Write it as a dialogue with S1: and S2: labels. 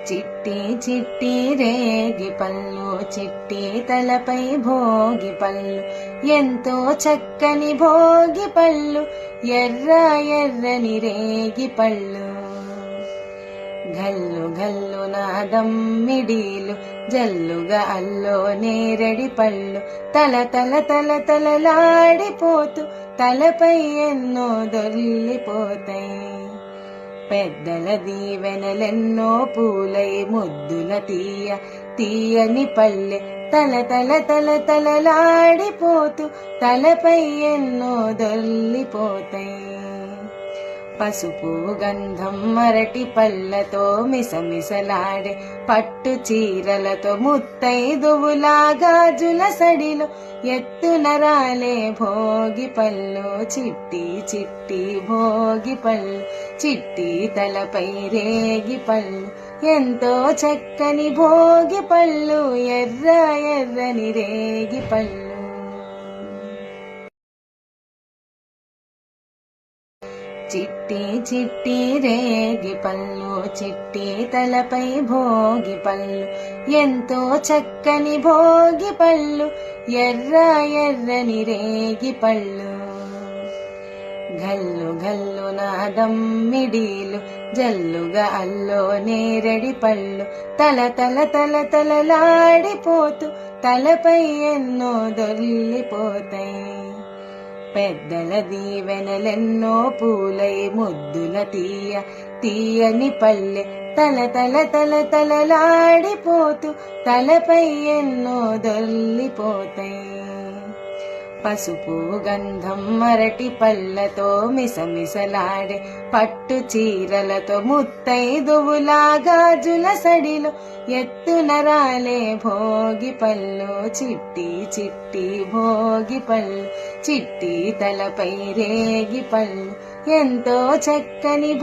S1: చిట్టి చిట్టి రేగి పళ్ళు, చిట్టి తలపై భోగి పళ్ళు, ఎంతో చక్కని భోగి పళ్ళు, ఎర్ర ఎర్రని రేగి పళ్ళు. గల్లు గల్లు నాదం మిడీలు, జల్లుగా అల్లో నేరడి పళ్ళు, తల తల తల తలలాడిపోతూ తలపై ఎన్నో దొర్లిపోతాయి. పెద్దల దీవెనలెన్నో పూలై ముద్దుల తీయని పల్లె, తల తల తల తలలాడిపోతూ తలపై ఎన్నో దొర్లిపోతాయి. పసుపు గంధం మరటి పళ్ళతో మిసమిసలాడే పట్టు చీరలతో ముత్తైదువులా గాజుల సడిలో ఎత్తున రాలే భోగి పళ్ళు, చిట్టి చిట్టి భోగి పళ్ళు, చిట్టి తలపై రేగి పళ్ళు, ఎంతో చక్కని భోగి పళ్ళు, ఎర్ర ఎర్రని రేగి పళ్ళు. చిట్టి చిట్టి రేగి పళ్ళు, చిట్టి తలపై భోగి పళ్ళు, ఎంతో చక్కని భోగి పళ్ళు, ఎర్ర ఎర్రని రేగి పళ్ళు. గల్లు గల్లు నాదం మిడీలు, జల్లుగా అల్లో నేరడి పళ్ళు, తల తల తల తలలాడిపోతూ తలపై ఎన్నో దొర్లిపోతాయి. పెద్దల దీవెనలెన్నో పూలై ముద్దుల తీయని పల్లె, తల తల తల తలలాడిపోతూ తలపై ఎన్నో దొర్లిపోతాయి. పసుపు గంధం మరటి పళ్ళతో మిసమిసలాడే పట్టు చీరలతో ముత్తైదువులా గాజుల సడిలో ఎత్తున రాలే భోగి పళ్ళు, చిట్టి చిట్టి భోగి పళ్ళు, చిట్టి తలపై రేగి పళ్ళు, ఎంతో చక్కని